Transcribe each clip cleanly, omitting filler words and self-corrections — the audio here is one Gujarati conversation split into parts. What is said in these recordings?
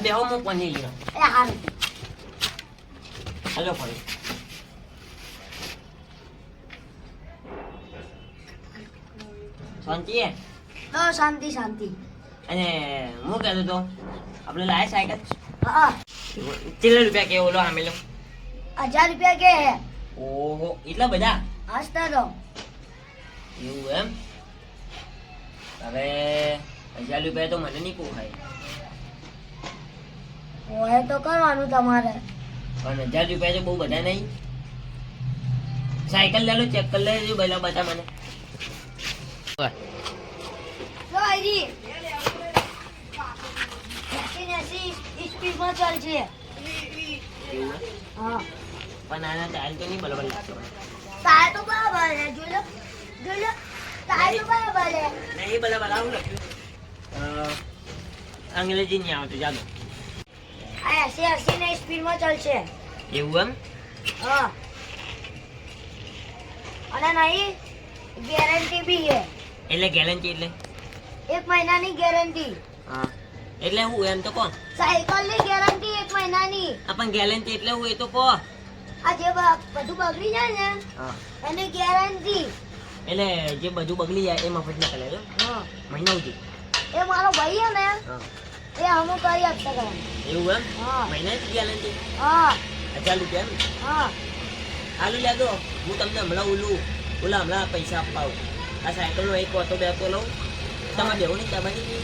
બેહો હું પની લ્યો હેલો ભાઈ શાંતિ શાંતિ શાંતિ. અને હું કહેતો તો આપણે લાય સાયકલ હા કેટલા રૂપિયા કે ઓલો આમેલો 1000 રૂપિયા કે હે. ઓહો એટલા બધા હસતા તો એવું એમ હવે 1000 રૂપિયા તો મને નહીં પોહાય હોય તો કરવાનું તમારે. પણ 1000 રૂપિયા તો બહુ બધા નહીં. સાયકલ લે લો ચેક કરી લેજો પહેલા બતા મને સ્પીડમાં ચાલશે. એવું હા પણ આના ટાયર તો નહીં બરાબર લાગતો ટાયર તો બરાબર છે. જોઈ લો ટાયર તો બરાબર છે. નહીં બરાબર આવું લખ્યું અંગ્રેજી નહીં આવતું ચાલો આ 80 ની સ્પીડમાં ચાલશે. એવું એમ હા અને નહીં ગેરંટી બી છે. એટલે ગેરંટી એટલે 1 મહિનાની ગેરંટી. હા એટલે હું એમ તો કોણ સાયકલ ની ગેરંટી 1 મહિનાની. પણ ગેરંટી એટલે હું એ તો કહો આ જે બધું બગડી જાય ને હા એની ગેરંટી. એટલે જે બધું બગડી જાય એ મફત ના કરે હા મહિના સુધી એ મારો ભાઈ છે ને હા એ અમુક કરી આપતા કરવાનું. એવું એમ હા મહિના ગેરંટી હા 1000 રૂપિયા એમ હા હાલો લેજો હું તમને હમણાં ઓલા હમણાં પૈસા આપવા આવું આ સાયકલનો એક ઓટો બે તો લઉં તમારે દેવું નહીં તમારી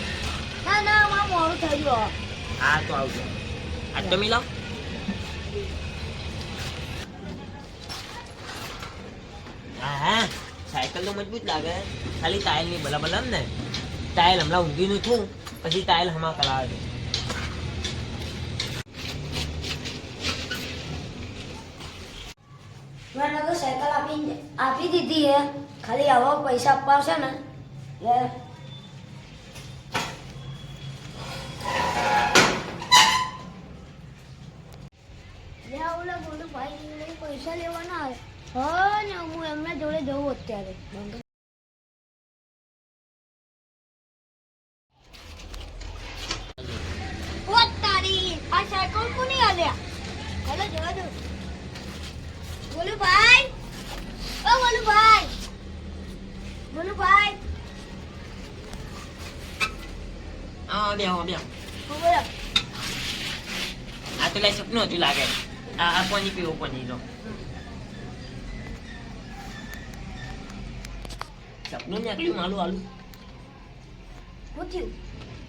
ના ના મારું મોડું થઈ ગયું. હા તો આવજો આ તો મિલાવ હા હા સાયકલ તો મજબૂત લાગે ખાલી ટાયર ની બરાબર ને ટાયર હમણાં ઊંઘીનું છું પછી ટાયર હમણાં કરાવે મેં તો સાયકલ આપી દીધી છે. ખાલી આવા પૈસા આપવા છે ને બોલું ભાઈ પૈસા લેવાના આવે ને હું એમના જોડે જવું અત્યારે. તારી આ સાયકલ કોની આલ્યા? હાલો જવા દો. બોલું ભાઈ ઓ બોલું ભાઈ હા બે બોલો આ તો લઈ સપનું હતું લાગે આ કોની પીવો કોની લો સપનું ને આટલું માલું આલું પૂછ્યું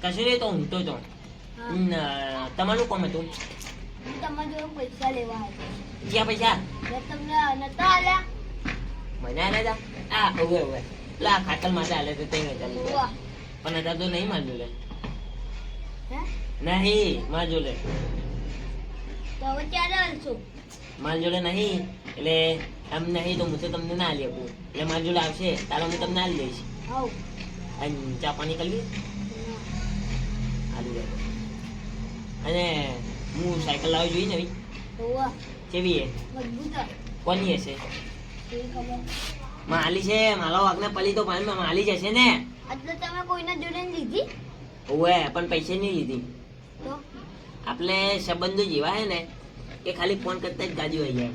કશું નહીં તો ઊંઘતો તો તમારું કોમ હતું તમારા જોડે પૈસા લેવા આવ્યા. ક્યાં પૈસા મેં તમને નતા આલ્યા. મને આલે તા આ ઓવે લા ખાતર માટે આલે તો 3000 વાહ. પણ અત્યારે તો નહીં મારજો લે હે નહીં મારજો લે તો હવે ક્યારે આલશો? માર જોડે નહીં એટલે એમ નહીં તો હું તો તમને ના આલી શકું એટલે માર જોડે આવશે તારે હું તમને આલી દઈશ આવ અને ચા પાણી કરવી આલી દે અને હું સાયકલ લાવી જોઈ નવી હોવા કેવી હે મજબૂત કોની હશે કેવી ખબર? માલી છે મારો વાગને પલી તો ભાઈ માલી જ હશે ને એટલે તમે કોઈના જોડે ની લીધી ઓવે પણ પૈસે નહીં લીધી તો આપણે સંબંધો જેવા હે ને કે ખાલી ફોન કરતા જ ગાડી હોય જાય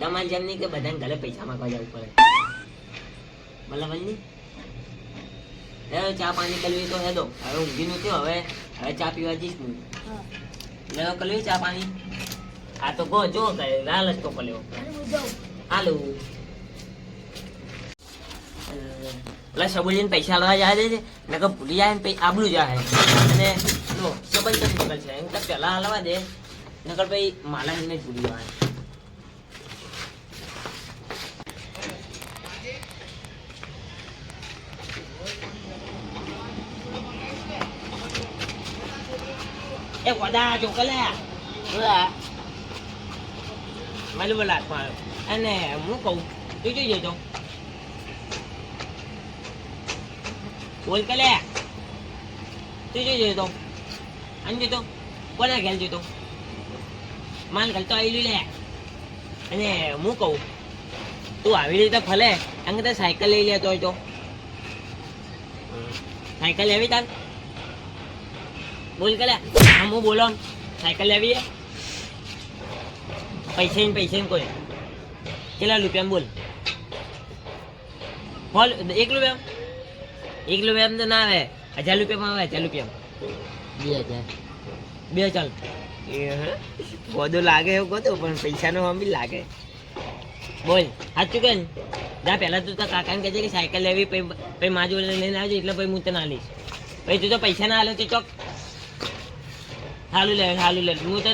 તમારે જેમ નહીં કે બધાને ઘરે પૈસા માંગવા જવું પડે બરાબર નહીં ચા પાણી કરવી તો હેદો હવે ઊંઘીનું થયો હવે ચા પીવા જઈશ હું હા લેવા કરવી ચા પાણી આ તો કહો જો કરે લાલ જ તો કર્યો અને હું જાઉં. હાલો પેલા સબુજીને પૈસા લેવા જાય છે નકર ભૂલી જાય ને પછી આબલું જાય અને જો સંબંધ કેમ બગડ છે એમ તો પેલા હલવા દે નકર પછી માલા એને જ ભૂલી જવાય એ વડા ચોકલે માલું બોલા અને હું કહું તું જોઈ જજો બોલ કે લે તું જો જોયો તો આમ જોતો કોના ઘેર જોતો માલ ઘલતો આવેલું લે અને હું કહું તું આવી રીતે ફલે એમ કે સાયકલ લઈ લેતો હોય તો સાયકલ લેવી તાર બોલ કે લે હા હું બોલો સાયકલ લેવી પૈસા કોઈ કેટલા રૂપિયા બોલ બોલ 1 રૂપિયા તો ના આવે 1000 રૂપિયામાં આવે 1000 રૂપિયા 2000 ચાલ ગોદો લાગે એવું ગોદો પણ પૈસાનો આમ બી લાગે બોલ સાચું કે જા પહેલા તું તો કાકાને કહેજે કે સાયકલ લેવી પછી મા જોડે લઈને આવજો એટલે પછી હું તને આલીશ પછી તું તો પૈસા ના આલો તો ચોક હાલું લે હું તને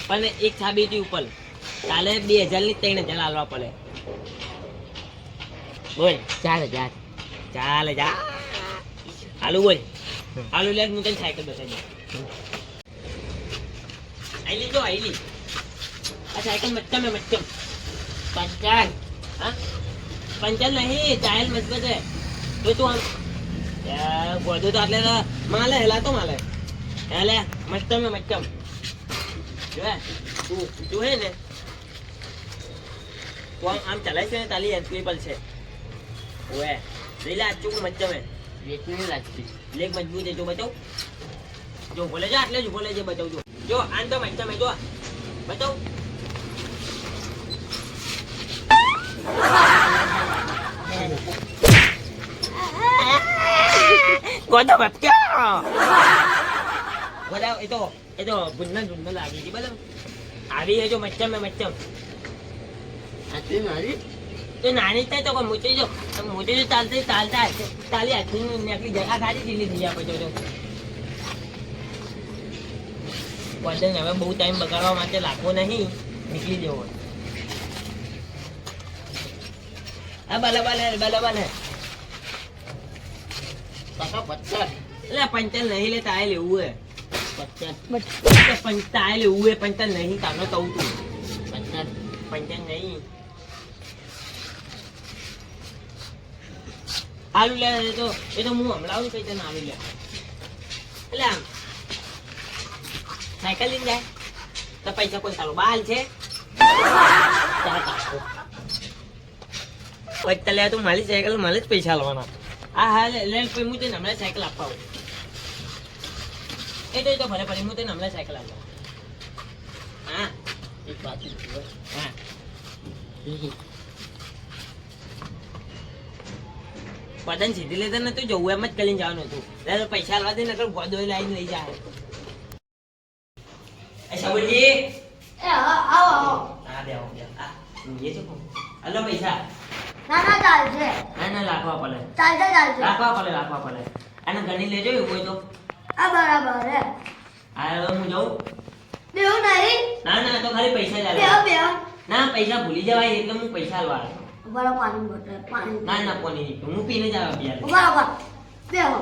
પણ એક સાબિતી ઉપર કાલે 2000 ની 3000 આલવા પડે બોલ 4000 ચાલે જા હાલું બોલ હાલું લે હું તને સાયકલ બતાવી આઈલી આ સાયકલ મચ્ચમ પંચાલ હા પંચાલ નહીં ચાયલ મજબૂત હે તો તું આમ ગોદો તો આટલે માલે હેલા તો માલે હેલે મચ્ચમ જોએ તું હે ને તું આમ ચલાય છે ને તાલી એન્ટ્રીબલ છે ઓએ લીલા ચૂક મચ્ચમ હે વેચની લાગતી લેગ મજબૂત હે જો બતાવ જો બોલે જા આટલે જ બોલે છે બતાવ જો આન તો મચ્ચમ હે જો બતાવ ગોદો બચ્ચા ગોદા એ તો ગુંદન લાગી હતી બરાબર આવી હે જો મચ્ચમ આટલી નાની તો નાની થાય તો મોટી જો ચાલતા તાલી હાથની નીકળી જગા ખાલી ઢીલી થઈ જાય પછી ગોદન હવે બહુ ટાઈમ બગાડવા માટે લાગવો નહીં નીકળી જવો હા બરાબર હે કાકા 50 એટલે 55 નહીં લેતા આ લેવું હે 50 તાય લેવું હે 55 નહીં તાનો કહું તું 55 નહીં આલુ લે એ તો હું હમણાં કઈ તને આવી લે એટલે આમ સાયકલ લઈને જાય તો પૈસા કોઈ સારું બાલ છે લે તું મારી સાયકલ મારે જ પૈસા લેવાના હા લે પછી હું તને હમણાં સાયકલ આપવા આવું એ તો ભલે હું તને હમણાં સાયકલ આપવા હા એક વાત હા પતંગ સીધી લેતા નતું જવું એમ જ કરીને જવાનું હતું પૈસા લાવવા દે નકર ગોદો લાઈને લઈ જાય સબુજી આવો હા બે આવો એ શું હલો પૈસા ના ચાલશે ના રાખવા પડે ચાલશે રાખવા પડે અને ગણી લેજો એવું હોય તો આ બરાબર હે હા હવે હું જાઉં બેહો નહીં ના તો ખાલી પૈસા જ બેહો ના પૈસા ભૂલી જવાય એટલે હું પૈસા આલવા બરાબર પાણી ના પાણી હું પીને જ આવ્યા યાર બરાબર બેહો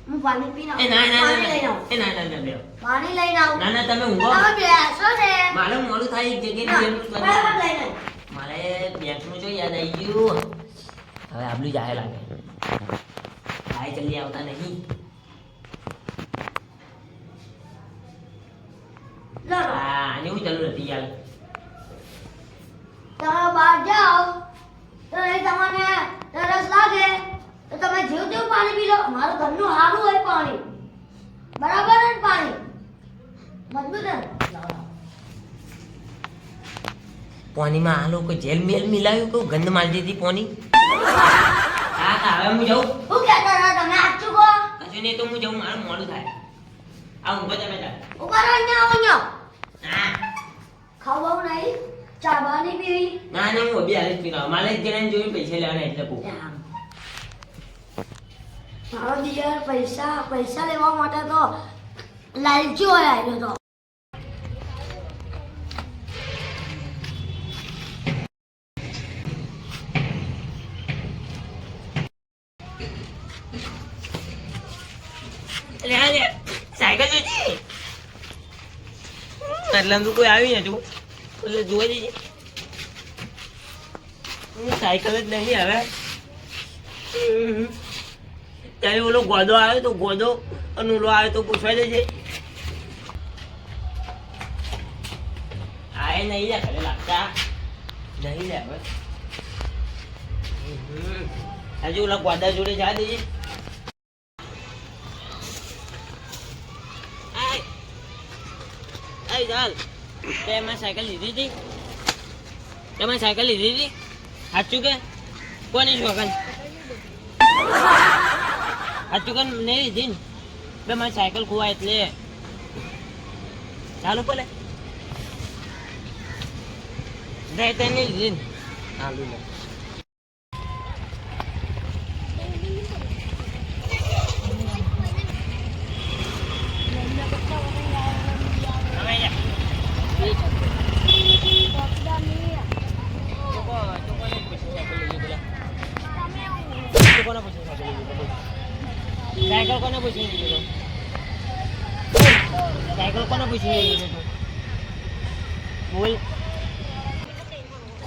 હું પાણી પીને એ ના બેહો પાણી લઈને આવું ના તમે ઊંઘો બેસો ને મારે મોડું થાય એક જગ્યાએ બરાબર લઈને મારે બેંકનું જો યાદ આવી ગયું હવે આબલું જાય લાગે ભાઈ જલ્દી આવતા નહીં હા આની હું ચાલુ નથી યાર તમે બહાર જાઓ તો તમને તરસ લાગે તો તમે જેવું પાણી પી લો મારું ઘરનું સારું હોય પાણી બરાબર ને પાણી મજબૂત ને પાણીમાં આ લોકો જેલ મેલ મિલાવ્યું કે ગંધ મારી દીધી પાણી હા હવે હું જાઉં હું કહેતા હતા તમે આચું કહો હજુ નહીં તો હું જાઉં મારું મોડું થાય આ ઊંઘો તમે તાર ઉપર અહીંયા હા ખાવું નહીં ચા પાણી પીવી ના હું અભી હાલ જ પીવા મારે જ જણાને જોઈને પૈસા લેવાના એટલે કહું મારો દિયર પૈસા લેવા માટે તો લાલચી હોય આવ્યો તો સાયકલ જોજી એટલે તો કોઈ આવી નતું એટલે જોઈ દેજે સાયકલ જ નહીં હવે ત્યારે ઓલો ગોદો આવ્યો તો ગોદો અને ઓલો આવ્યો તો પૂછવા દેજે. આ નહીં લે ઘરે લાગતા નહીં લે હવે. હજુ ઓલા ગોદા જોડે જા દેજે. આય ચાલ તે મેં સાયકલ લીધી હતી. તમે સાયકલ લીધી હતી સાચું કે કોની શોખન સાચું કે નહીં લીધી ને બે મારી સાયકલ ખોવાય એટલે ચાલુ પડે તે નહીં લીધી ને ચાલુ લે. સાયકલ કોને પૂછી લીધો? સાયકલ કોને પૂછી લીધો? બોલ.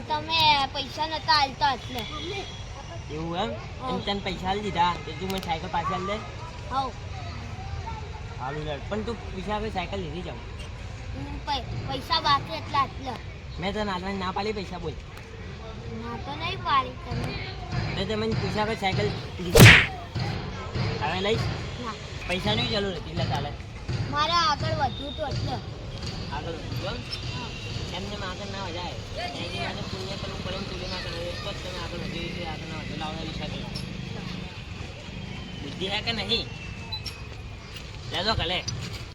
તમે પૈસા નતા આલતા એટલે એવું એમ તને પૈસા આલી દીધા તો તું મને સાયકલ પાછી આલી દે. હાઉ હાલું લે પણ તું પૈસા આપણે સાયકલ લીધી જાઉં. પૈસા બાકી એટલા આટલા મેં તને આટલા ના પાડી પૈસા બોલ. ના તો નહીં પાડી તમે તો તમે પૈસા આપણે સાયકલ લીધી હવે લઈશ. ના પૈસાની જરૂર હતી એટલે ચાલે. મારે આગળ વધવું તો એટલે આગળ જો એમને આગળ ના જાય એની માટે પુણ્ય કરવું પડે તુલી માં કરવું તો જ તમે આગળ વધી આગળ ના વધેલા આવડે ઈચ્છા કરો. બુદ્ધિ હે કે નહીં લેજો કલે